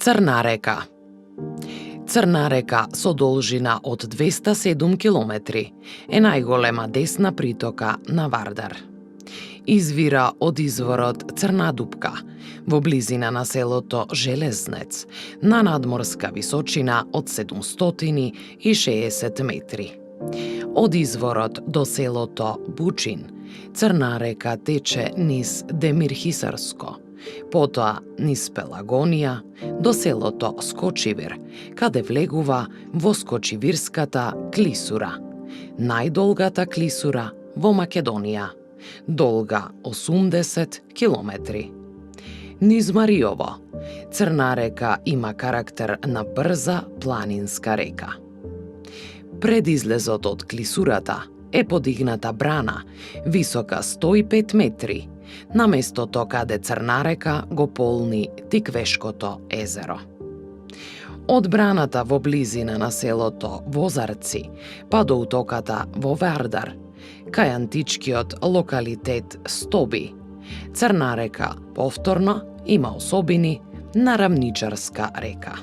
Црна река. Црна река со должина од 207 километри е најголема десна притока на Вардар. Извира од изворот Црна дупка во близина на селото Железнец на надморска височина од 760 метри. Од изворот до селото Бучин Црна река тече низ Демирхисарско, потоа низ Пелагонија до селото Скочивир, каде влегува во Скочивирската клисура, најдолгата клисура во Македонија, долга 80 километри. Низ Мариово, Црна река има карактер на брза планинска река. Пред излезот од клисурата е подигната брана, висока 105 метри, на местото каде Црна река го полни Тиквешкото езеро. Од браната во близина на селото Возарци, па до утоката во Вардар, кај античкиот локалитет Стоби, Црна река повторно има особини на рамничарска река.